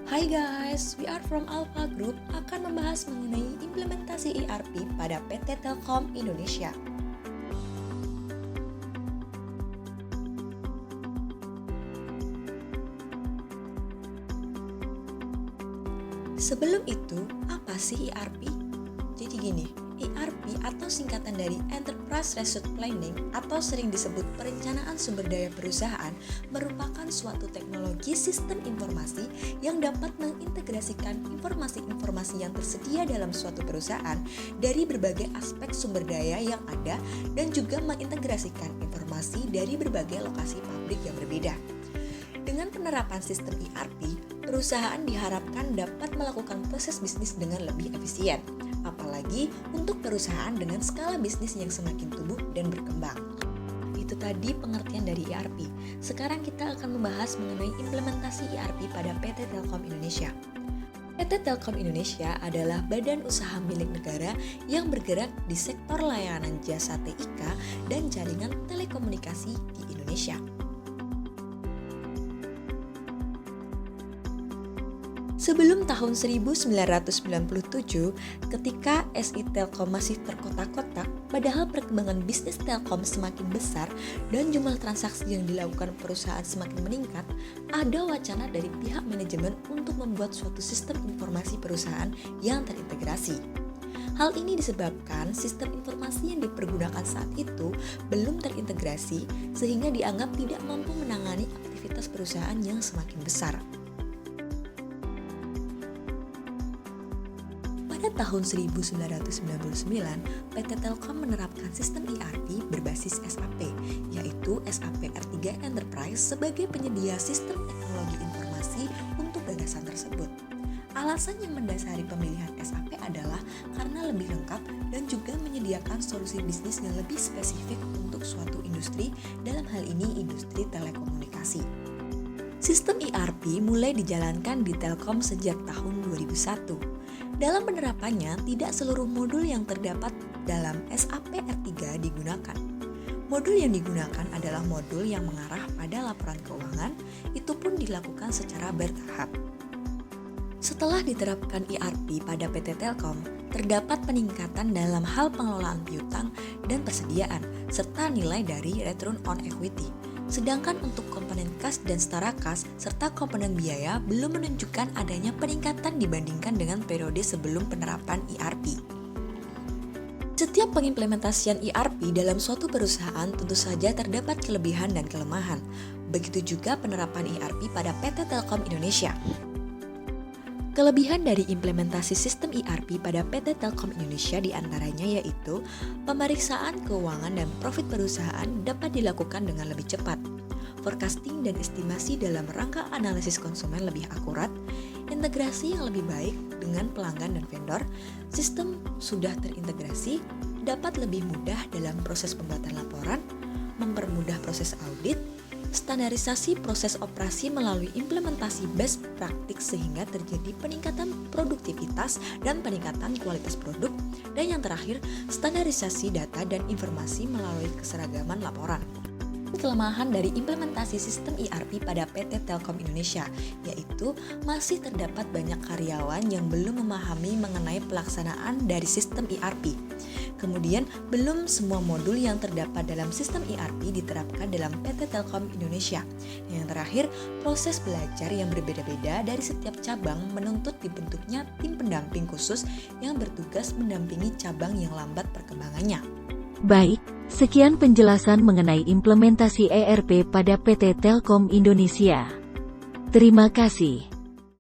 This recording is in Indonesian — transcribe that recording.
Hai guys, we are from Alpha Group akan membahas mengenai implementasi ERP pada PT Telkom Indonesia. Sebelum itu, apa sih ERP? Jadi gini, ERP atau singkatan dari Enterprise Resource Planning atau sering disebut perencanaan sumber daya perusahaan merupakan suatu teknologi sistem informasi yang dapat mengintegrasikan informasi-informasi yang tersedia dalam suatu perusahaan dari berbagai aspek sumber daya yang ada dan juga mengintegrasikan informasi dari berbagai lokasi pabrik yang berbeda. Dengan penerapan sistem ERP, perusahaan diharapkan dapat melakukan proses bisnis dengan lebih efisien, apalagi untuk perusahaan dengan skala bisnis yang semakin tumbuh dan berkembang. Itu tadi pengertian dari ERP. Sekarang kita akan membahas mengenai implementasi ERP pada PT Telkom Indonesia. PT Telkom Indonesia adalah badan usaha milik negara yang bergerak di sektor layanan jasa TIK dan jaringan telekomunikasi di Indonesia. Sebelum tahun 1997, ketika SI Telkom masih terkotak-kotak, padahal perkembangan bisnis Telkom semakin besar dan jumlah transaksi yang dilakukan perusahaan semakin meningkat, ada wacana dari pihak manajemen untuk membuat suatu sistem informasi perusahaan yang terintegrasi. Hal ini disebabkan sistem informasi yang dipergunakan saat itu belum terintegrasi sehingga dianggap tidak mampu menangani aktivitas perusahaan yang semakin besar. Pada tahun 1999, PT Telkom menerapkan sistem ERP berbasis SAP, yaitu SAP R3 Enterprise sebagai penyedia sistem teknologi informasi untuk gagasan tersebut. Alasan yang mendasari pemilihan SAP adalah karena lebih lengkap dan juga menyediakan solusi bisnis yang lebih spesifik untuk suatu industri, dalam hal ini industri telekomunikasi. Sistem ERP mulai dijalankan di Telkom sejak tahun 2001. Dalam penerapannya, tidak seluruh modul yang terdapat dalam SAP R3 digunakan. Modul yang digunakan adalah modul yang mengarah pada laporan keuangan, itu pun dilakukan secara bertahap. Setelah diterapkan ERP pada PT Telkom, terdapat peningkatan dalam hal pengelolaan piutang dan persediaan, serta nilai dari return on equity. Sedangkan untuk komponen kas dan setara kas serta komponen biaya belum menunjukkan adanya peningkatan dibandingkan dengan periode sebelum penerapan ERP. Setiap pengimplementasian ERP dalam suatu perusahaan tentu saja terdapat kelebihan dan kelemahan. Begitu juga penerapan ERP pada PT Telkom Indonesia. Kelebihan dari implementasi sistem ERP pada PT Telkom Indonesia diantaranya yaitu pemeriksaan keuangan dan profit perusahaan dapat dilakukan dengan lebih cepat, forecasting dan estimasi dalam rangka analisis konsumen lebih akurat, integrasi yang lebih baik dengan pelanggan dan vendor, sistem sudah terintegrasi, dapat lebih mudah dalam proses pembuatan laporan, mempermudah proses audit, standarisasi proses operasi melalui implementasi best practice sehingga terjadi peningkatan produktivitas dan peningkatan kualitas produk, dan yang terakhir standarisasi data dan informasi melalui keseragaman laporan. Kelemahan dari implementasi sistem ERP pada PT Telkom Indonesia yaitu masih terdapat banyak karyawan yang belum memahami mengenai pelaksanaan dari sistem ERP. Kemudian, belum semua modul yang terdapat dalam sistem ERP diterapkan dalam PT Telkom Indonesia. Yang terakhir, proses belajar yang berbeda-beda dari setiap cabang menuntut dibentuknya tim pendamping khusus yang bertugas mendampingi cabang yang lambat perkembangannya. Baik, sekian penjelasan mengenai implementasi ERP pada PT Telkom Indonesia. Terima kasih.